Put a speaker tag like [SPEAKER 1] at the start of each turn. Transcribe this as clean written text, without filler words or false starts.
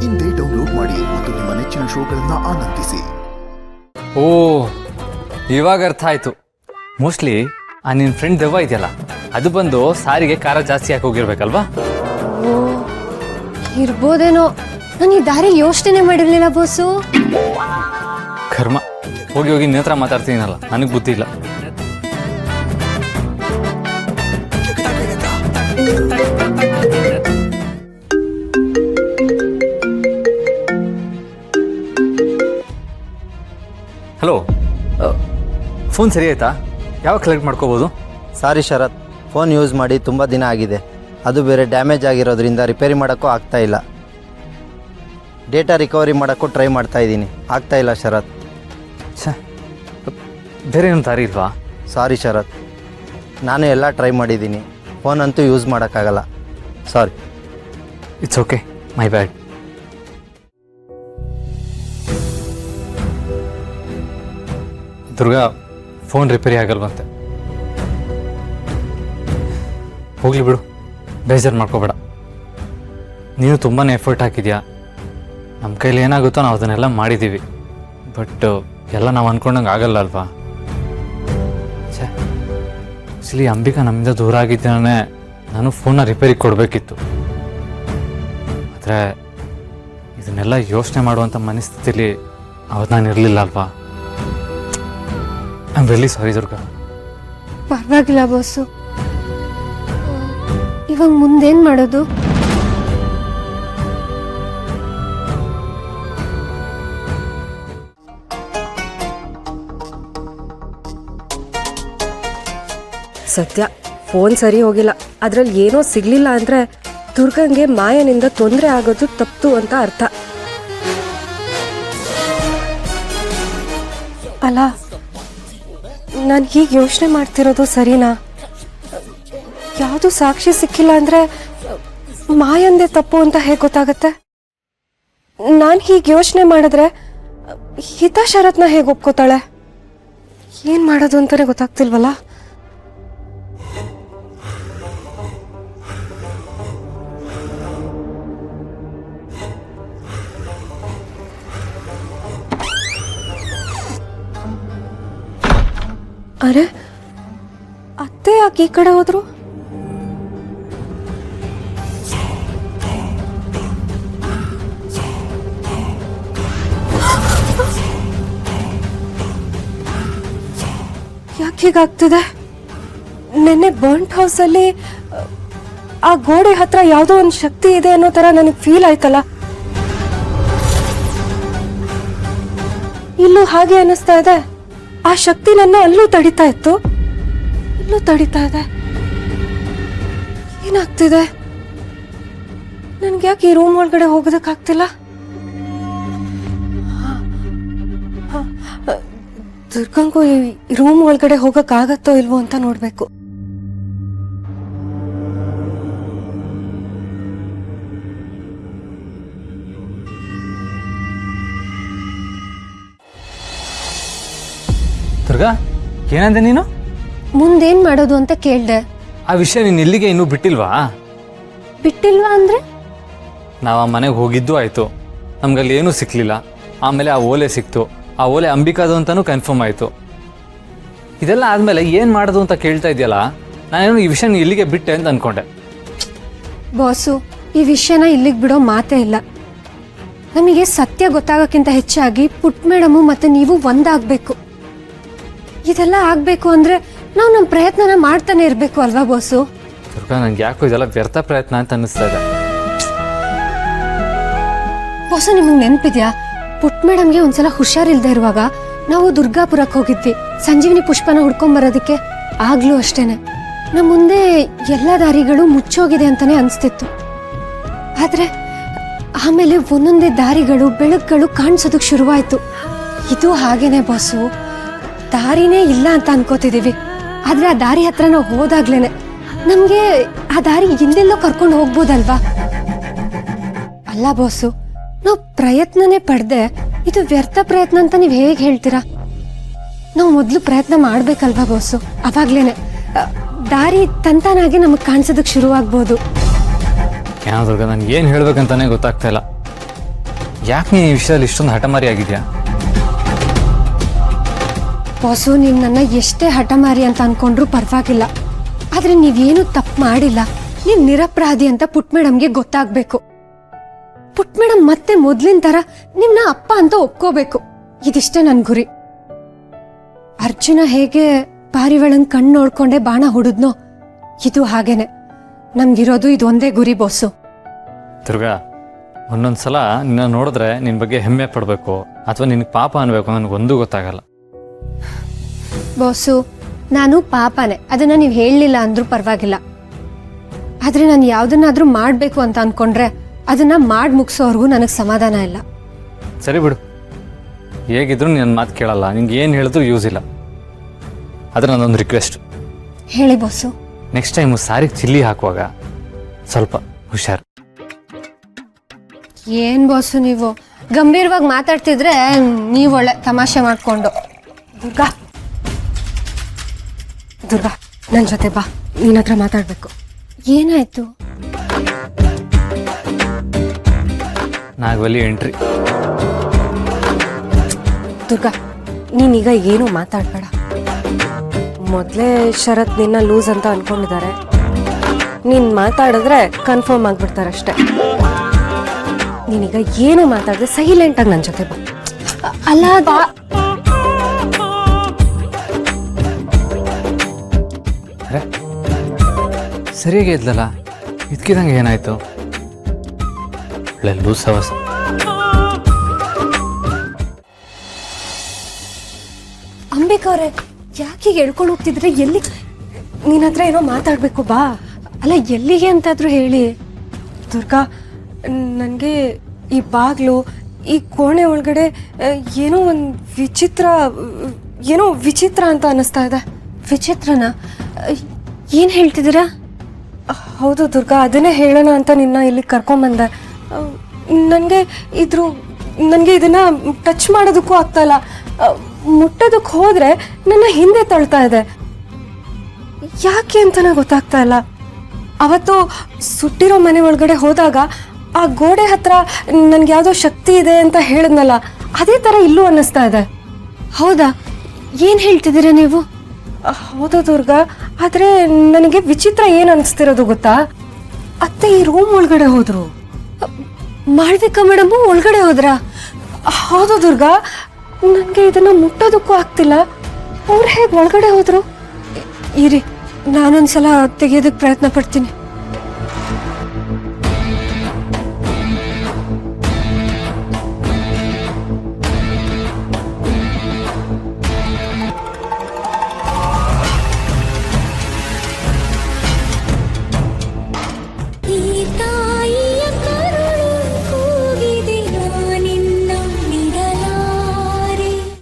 [SPEAKER 1] ಇಂದೇ ಡೌನ್ಲೋಡ್ ಮಾಡಿ ಮತ್ತು ನಿಮ್ಮ ನೆಚ್ಚಿನ ಶೋಗಳನ್ನ ಆನಂದಿಸಿ.
[SPEAKER 2] ಓ, ಇವಾಗ ಅರ್ಥ ಆಯ್ತು. ಮೋಸ್ಟ್ಲಿ ಆ ನಿನ್ನ ಫ್ರೆಂಡ್ ದೆವ್ವ ಇದೆಯಲ್ಲ, ಅದು ಬಂದು ಸಾರಿಗೆ ಖಾರ ಜಾಸ್ತಿ ಹಾಕಿ ಹೋಗಿರ್ಬೇಕಲ್ವಾ?
[SPEAKER 3] ಓ, ಇರ್ಬೋದೇನೋ. ನಾನು ಈ ದಾರಿ ಯೋಚನೆ ಮಾಡಿರ್ಲಿಲ್ಲ ಬೋಸು.
[SPEAKER 2] ಕರ್ಮ, ಹೋಗಿ ಹೋಗಿ ನಿನ್ನ ಹತ್ರ ಮಾತಾಡ್ತೀನಲ್ಲ, ನನಗೆ ಬುದ್ಧಿ ಇಲ್ಲ. ಹಲೋ, ಫೋನ್ ಸರಿ ಆಯ್ತಾ? ಯಾವಾಗ ಕಲೆಕ್ಟ್ ಮಾಡ್ಕೋಬೋದು?
[SPEAKER 4] ಸಾರಿ ಶರತ್, ಫೋನ್ ಯೂಸ್ ಮಾಡಿ ತುಂಬ ದಿನ ಆಗಿದೆ. ಅದು ಬೇರೆ ಡ್ಯಾಮೇಜ್ ಆಗಿರೋದ್ರಿಂದ ರಿಪೇರಿ ಮಾಡೋಕ್ಕೂ ಆಗ್ತಾ ಇಲ್ಲ. ಡೇಟಾ ರಿಕವರಿ ಮಾಡೋಕ್ಕೂ ಟ್ರೈ ಮಾಡ್ತಾ ಇದ್ದೀನಿ, ಆಗ್ತಾ ಇಲ್ಲ ಶರತ್.
[SPEAKER 2] ಛೇ, ಬೇರೆ ಏನು ದಾರಿ ಇಲ್ವಾ?
[SPEAKER 4] ಸಾರಿ ಶರತ್, ನಾನು ಎಲ್ಲ ಟ್ರೈ ಮಾಡಿದ್ದೀನಿ, ಫೋನ್ ಅಂತೂ ಯೂಸ್ ಮಾಡೋಕ್ಕಾಗಲ್ಲ. Sorry.
[SPEAKER 2] It's okay, my bad. Durga, phone repair ಆಗಲ್ವಂತೆ. ಹೋಗ್ಲಿ ಬಿಡು, ಬೇಜಾರು ಮಾಡ್ಕೋಬೇಡ. ನೀನು ತುಂಬಾ ಎಫರ್ಟ್ ಹಾಕಿದ್ಯಾ. ನಮ್ಮ ಕೈಲಿ ಏನಾಗುತ್ತೋ ನಾವು ಅದನ್ನೆಲ್ಲ ಮಾಡಿದ್ದೀವಿ. ಬಟ್ ಎಲ್ಲ ನಾವು ಅಂದ್ಕೊಂಡಂಗೆ ಆಗಲ್ಲ ಅಲ್ವಾ? ಛೇ, ಆ್ಯಕ್ಚುಲಿ ಅಂಬಿಕಾ ನಮ್ಮಿಂದ ದೂರ ಆಗಿದ್ದೇನೆ, ನಾನು ಫೋನ್ನ ರಿಪೇರಿಗೆ ಕೊಡಬೇಕಿತ್ತು. ಆದರೆ ಇದನ್ನೆಲ್ಲ ಯೋಚನೆ ಮಾಡುವಂಥ ಮನಸ್ಥಿತಿಲಿ ಅವತ್ತು ನಾನು ಇರಲಿಲ್ಲ ಅಲ್ವಾ? I am really sorry Durga.
[SPEAKER 3] ಪರವಾಗಿಲ್ಲ ಬೋಸು. ಇವಾಗ ಮುಂದೇನ್ ಮಾಡೋದು?
[SPEAKER 5] ಸತ್ಯ, ಫೋನ್ ಸರಿ ಹೋಗಿಲ್ಲ. ಅದ್ರಲ್ಲಿ ಏನೋ ಸಿಗ್ಲಿಲ್ಲ ಅಂದ್ರೆ ದುರ್ಗಂಗೆ ಮಾಯನಿಂದ ತೊಂದರೆ ಆಗೋದು ತಪ್ಪು ಅಂತ ಅರ್ಥ.
[SPEAKER 3] ಅಲ್ಲ, ನಾನು ಹೀಗೆ ಯೋಚನೆ ಮಾಡ್ತಿರೋದು ಸರಿನಾ? ಯಾವುದು ಸಾಕ್ಷಿ ಸಿಕ್ಕಿಲ್ಲ ಅಂದ್ರೆ ಮಾಯಂದೇ ತಪ್ಪು ಅಂತ ಹೇಗೆ ಗೊತ್ತಾಗತ್ತೆ? ನಾನು ಹೀಗೆ ಯೋಚನೆ ಮಾಡಿದ್ರೆ ಹಿತಾ ಶರತ್ನ ಹೇಗೆ ಒಪ್ಕೋತಾಳೆ? ಏನ್ ಮಾಡೋದು ಅಂತಾನೆ ಗೊತ್ತಾಗ್ತಿಲ್ವಲ್ಲ. ಅರೆ, ಅತ್ತೆ ಯಾಕೆ ಈ ಕಡೆ ಹೋದ್ರು? ಯಾಕೆ ಹೀಗಾಗ್ತಿದೆ? ನೆನ್ನೆ ಬರ್ಂಟ್ ಹೌಸಲ್ಲಿ ಆ ಗೋಡೆ ಹತ್ರ ಯಾವುದೋ ಒಂದು ಶಕ್ತಿ ಇದೆ ಅನ್ನೋ ತರ ನನಗೆ ಫೀಲ್ ಆಯ್ತಲ್ಲ. ಇಲ್ಲೂ ಹಾಗೆ ಅನ್ನಿಸ್ತಾ ಇದೆ. ಆ ಶಕ್ತಿ ನನ್ನ ಅಲ್ಲೂ ತಡಿತಾ ಇತ್ತು, ಇಲ್ಲೂ ತಡಿತಾ ಇದೆ. ಏನಾಗ್ತಿದೆ? ನನ್ಗೆ ಯಾಕೆ ಈ ರೂಮ್ ಒಳಗಡೆ ಹೋಗೋದಕ್ಕಾಗ್ತಿಲ್ಲ? ದುರ್ಗಂಗೂ ಈ ರೂಮ್ ಒಳಗಡೆ ಹೋಗಕ್ಕಾಗತ್ತೋ ಇಲ್ವೋ ಅಂತ ನೋಡ್ಬೇಕು.
[SPEAKER 2] ದುರ್ಗಾ, ಏನಂದೆ ನೀನು?
[SPEAKER 3] ಮುಂದೇನ್ ಮಾಡೋದು ಅಂತ ಕೇಳ್ದೆ.
[SPEAKER 2] ಆ ವಿಷಯ ನೀನು ಇಲ್ಲಿಗೆ ಇನ್ನೂ ಬಿಟ್ಟಿಲ್ವಾ?
[SPEAKER 3] ಬಿಟ್ಟಿಲ್ವಾ ಅಂದ್ರೆ?
[SPEAKER 2] ನಾವು ಆ ಮನೆಗೆ ಹೋಗಿದ್ದು ಆಯಿತು, ನಮ್ಗಲ್ಲಿ ಏನೂ ಸಿಕ್ಕಲಿಲ್ಲ. ಆಮೇಲೆ ಆ ಓಲೆ ಸಿಕ್ತು, ಆ ಓಲೆ ಅಂಬಿಕಾದು ಅಂತಲೂ ಕನ್ಫರ್ಮ್ ಆಯಿತು. ಇದೆಲ್ಲ ಆದಮೇಲೆ ಏನು ಮಾಡೋದು ಅಂತ ಕೇಳ್ತಾ ಇದೆಯಲ್ಲ, ನಾನೇನು ಈ ವಿಷಯ ಇಲ್ಲಿಗೆ ಬಿಟ್ಟೆ ಅಂತ ಅಂದ್ಕೊಂಡೆ.
[SPEAKER 3] ಬಾಸು, ಈ ವಿಷಯನ ಇಲ್ಲಿಗೆ ಬಿಡೋ ಮಾತೇ ಇಲ್ಲ. ನಮಗೆ ಸತ್ಯ ಗೊತ್ತಾಗೋಕ್ಕಿಂತ ಹೆಚ್ಚಾಗಿ ಪುಟ್ ಮೇಡಮು ಮತ್ತೆ ನೀವು ಒಂದಾಗಬೇಕು. ಇದೆಲ್ಲ ಆಗಬೇಕು ಅಂದರೆ ನಾವು ನಮ್ಮ ಪ್ರಯತ್ನನ ಮಾಡ್ತಾನೆ ಇರಬೇಕು ಅಲ್ವಾ ಬಾಸು?
[SPEAKER 2] ದುರ್ಗಾ, ನಂಗೆ ಯಾಕೋ ಇದೆಲ್ಲ ವ್ಯರ್ಥ ಪ್ರಯತ್ನ ಅಂತ ಅನ್ನಿಸ್ತಾ ಇದೆ.
[SPEAKER 3] ಬಾಸು, ನಿಮಗೆ ನೆನಪಿದ್ಯಾ? ಪುಟ್ ಮೇಡಮ್ಗೆ ಒಂದ್ಸಲ ಹುಷಾರಿಲ್ದೇ ಇರುವಾಗ ನಾವು ದುರ್ಗಾಪುರಕ್ಕೆ ಹೋಗಿದ್ವಿ ಸಂಜೀವಿನಿ ಪುಷ್ಪನ ಹುಡ್ಕೊಂಬರೋದಕ್ಕೆ. ಆಗ್ಲೂ ಅಷ್ಟೇನೆ, ನಮ್ಮ ಮುಂದೆ ಎಲ್ಲ ದಾರಿಗಳು ಮುಚ್ಚೋಗಿದೆ ಅಂತಾನೆ ಅನಿಸ್ತಿತ್ತು. ಆದರೆ ಆಮೇಲೆ ಒಂದೊಂದೇ ದಾರಿಗಳು, ಬೆಳಕುಗಳು ಕಾಣಿಸೋದಕ್ಕೆ ಶುರುವಾಯಿತು. ಇದು ಹಾಗೇನೆ ಬಾಸು, ದಾರಿನೇ ಇಲ್ಲ ಅಂತ ಅನ್ಕೋತಿದ್ದೀವಿ. ಆದರೆ ಆ ದಾರಿ ಹತ್ರ ನಾವು ಹೋದಾಗ್ಲೇನೆ ನಮಗೆ ಆ ದಾರಿ ಹಿಂದೆಲ್ಲೋ ಕರ್ಕೊಂಡು ಹೋಗ್ಬೋದಲ್ವಾ? ಅಲ್ಲ ಬಾಸು, ನಾವು ಪ್ರಯತ್ನನೇ ಪಡೆದೆ ಇದು ವ್ಯರ್ಥ ಪ್ರಯತ್ನ ಅಂತ ನೀವು ಹೇಗೆ ಹೇಳ್ತೀರಾ? ನಾವು ಮೊದಲು ಪ್ರಯತ್ನ ಮಾಡ್ಬೇಕಲ್ವಾ ಬಾಸು? ಅವಾಗ್ಲೇನೆ ದಾರಿ ತಂತಾನಾಗಿ ನಮಗೆ ಕಾಣಿಸೋದಕ್ಕೆ ಶುರುವಾಗ್ಬೋದು.
[SPEAKER 2] ಏನೋ ದುರ್ಗಾ, ನನಗೆ ಏನು ಹೇಳ್ಬೇಕಂತಾನೆ ಗೊತ್ತಾಗ್ತಾ ಇಲ್ಲ. ಯಾಕೆ ನೀನು ಈ ವಿಷಯದಲ್ಲಿ ಇಷ್ಟೊಂದು ಹಠಮಾರಿ ಆಗಿದೆಯಾ?
[SPEAKER 3] ಬಾಸು, ನೀವು ನನ್ನ ಎಷ್ಟೇ ಹಠಮಾರಿ ಅಂತ ಅನ್ಕೊಂಡ್ರೂ ಪರವಾಗಿಲ್ಲ. ಆದ್ರೆ ನೀವೇನು ತಪ್ಪು ಮಾಡಿಲ್ಲ, ನೀವು ನಿರಪರಾಧಿ ಅಂತ ಪುಟ್ ಮೇಡಮ್ಗೆ ಗೊತ್ತಾಗ್ಬೇಕು. ಪುಟ್ ಮೇಡಮ್ ಮತ್ತೆ ಮೊದ್ಲಿನ ತರ ನಿಮ್ನ ಅಪ್ಪ ಅಂತ ಒಪ್ಕೋಬೇಕು. ಇದಿಷ್ಟೇ ನನ್ ಗುರಿ. ಅರ್ಜುನ ಹೇಗೆ ಪಾರಿವಾಳನ್ ಕಣ್ಣು ನೋಡ್ಕೊಂಡೆ ಬಾಣ ಹೊಡೆದ್ನೋ, ಇದು ಹಾಗೇನೆ. ನಮ್ಗಿರೋದು ಇದೊಂದೇ ಗುರಿ ಬಾಸು.
[SPEAKER 2] ದುರ್ಗಾ, ಒಂದೊಂದ್ಸಲ ನಿನ್ನ ನೋಡಿದ್ರೆ ನಿನ್ನ ಬಗ್ಗೆ ಹೆಮ್ಮೆ ಪಡಬೇಕು ಅಥವಾ ನಿನಗೆ ಪಾಪ ಅನ್ಬೇಕು ನನಗೊಂದು ಗೊತ್ತಾಗಲ್ಲ.
[SPEAKER 3] ಬಾಸು, ನಾನು ಪಾಪನೇ, ಅದನ್ನ ನೀವು ಹೇಳಲಿಲ್ಲ ಅಂದ್ರೂ ಪರವಾಗಿಲ್ಲ. ಆದ್ರೆ ನಾನು ಯಾವ್ದನ್ನಾದ್ರೂ ಮಾಡ್ಬೇಕು ಅಂತ ಅನ್ಕೊಂಡ್ರೆ ಅದನ್ನ ಮಾಡಿ ಮುಗಿಸೋವರೆಗೂ ನನಗೆ ಸಮಾಧಾನ ಇಲ್ಲ.
[SPEAKER 2] ಸರಿ ಬಿಡು, ಹೇಗಿದ್ರು ನನ್ನ ಮಾತು ಕೇಳಲ್ಲ, ನಿಂಗೆ ಏನು ಹೇಳಿದ್ರು ಯೂಸ್ ಇಲ್ಲ. ಆದರೆ ನನ್ನೊಂದು ರಿಕ್ವೆಸ್ಟ್,
[SPEAKER 3] ಹೇಳಿ ಬಾಸು.
[SPEAKER 2] ನೆಕ್ಸ್ಟ್ ಟೈಮು ಸಾರಿಗೆ ಚಿಲ್ಲಿ ಹಾಕುವಾಗ ಸ್ವಲ್ಪ ಹುಷಾರು.
[SPEAKER 3] ಏನ್ ಬಾಸು ನೀವು ಗಂಭೀರವಾಗಿ ಮಾತಾಡ್ತಿದ್ರೆ ನೀವು ಒಳ್ಳೆ ತಮಾಷೆ ಮಾಡ್ಕೊಂಡು.
[SPEAKER 5] ದುರ್ಗಾ ದುರ್ಗಾ, ನನ್ನ ಜೊತೆ ಬಾ, ನಿನ್ನ ಹತ್ರ ಮಾತಾಡಬೇಕು.
[SPEAKER 3] ಏನಾಯ್ತು?
[SPEAKER 2] ನಾಗವಲ್ಲಿ ಎಂಟ್ರಿ.
[SPEAKER 5] ದುರ್ಗಾ, ನೀನೀಗ ಏನೂ ಮಾತಾಡಬೇಡ. ಮೊದಲೇ ಶರತ್ ನಿನ್ನ ಲೂಸ್ ಅಂತ ಅನ್ಕೊಂಡಿದ್ದಾರೆ. ನೀನು ಮಾತಾಡಿದ್ರೆ ಕನ್ಫರ್ಮ್ ಆಗ್ಬಿಡ್ತಾರೆ ಅಷ್ಟೇ. ನೀನೀಗ ಏನು ಮಾತಾಡಿದ್ರೆ ಸೈಲೆಂಟಾಗಿ ನನ್ನ ಜೊತೆ ಬಾ.
[SPEAKER 3] ಅಲ್ಲ
[SPEAKER 2] ಸರಿಯಾಗಿ ಇದ್ಲಲ್ಲ, ಇದಕ್ಕಿದಂಗೆ ಏನಾಯ್ತು? ಒಳ್ಳೆ ಲೂಸ್ ಸವಸ.
[SPEAKER 3] ಅಂಬಿಕಾ ಅವ್ರೆ, ಯಾಕೆ ಹೇಳ್ಕೊಂಡು ಹೋಗ್ತಿದ್ರೆ? ಎಲ್ಲಿ?
[SPEAKER 5] ನಿನ್ನ ಹತ್ರ ಏನೋ ಮಾತಾಡಬೇಕು, ಬಾ.
[SPEAKER 3] ಅಲ್ಲ, ಎಲ್ಲಿಗೆ ಅಂತಾದ್ರೂ ಹೇಳಿ.
[SPEAKER 5] ದುರ್ಗಾ, ನನಗೆ ಈ ಬಾಗ್ಲು, ಈ ಕೋಣೆ ಒಳಗಡೆ ಏನೋ ಒಂದು ವಿಚಿತ್ರ ಅಂತ ಅನ್ನಿಸ್ತಾ ಇದೆ.
[SPEAKER 3] ವಿಚಿತ್ರನಾ? ಏನ್ ಹೇಳ್ತಿದ್ದೀರಾ?
[SPEAKER 5] ಹೌದು ದುರ್ಗಾ, ಅದನ್ನೇ ಹೇಳೋಣ ಅಂತ ನಿನ್ನ ಇಲ್ಲಿ ಕರ್ಕೊಂಬಂದೆ. ನನಗೆ ಇದನ್ನ ಟಚ್ ಮಾಡೋದಕ್ಕೂ ಆಗ್ತಾ ಇಲ್ಲ. ಮುಟ್ಟೋದಕ್ಕೆ ಹೋದ್ರೆ ನನ್ನ ಹಿಂದೆ ತಳ್ತಾ ಇದೆ. ಯಾಕೆ ಅಂತಲೇ ಗೊತ್ತಾಗ್ತಾ ಇಲ್ಲ. ಅವತ್ತು ಸುಟ್ಟಿರೋ ಮನೆ ಒಳಗಡೆ ಹೋದಾಗ ಆ ಗೋಡೆ ಹತ್ರ ನನ್ಗೆ ಯಾವುದೋ ಶಕ್ತಿ ಇದೆ ಅಂತ ಹೇಳಿದ್ನಲ್ಲ, ಅದೇ ಥರ ಇಲ್ಲೂ ಅನ್ನಿಸ್ತಾ ಇದೆ.
[SPEAKER 3] ಹೌದಾ? ಏನ್ ಹೇಳ್ತಿದ್ದೀರಾ ನೀವು?
[SPEAKER 5] ಹೌದು ದುರ್ಗಾ, ಆದರೆ ನನಗೆ ವಿಚಿತ್ರ ಏನು ಅನಿಸ್ತಿರೋದು ಗೊತ್ತಾ? ಅತ್ತೆ ಈ ರೂಮ್ ಒಳಗಡೆ ಹೋದ್ರು.
[SPEAKER 3] ಮಾಳ್ವಿಕಾ ಮೇಡಮ್ ಒಳಗಡೆ ಹೋದ್ರಾ?
[SPEAKER 5] ಹೌದು ದುರ್ಗಾ, ನನಗೆ ಇದನ್ನ ಮುಟ್ಟೋದಕ್ಕೂ ಆಗ್ತಿಲ್ಲ. ಅವ್ರು ಹೇಗೆ ಒಳಗಡೆ ಹೋದ್ರು?
[SPEAKER 3] ಇರಿ, ನಾನೊಂದ್ಸಲ ತೆಗೆಯೋದಕ್ಕೆ ಪ್ರಯತ್ನ ಪಡ್ತೀನಿ.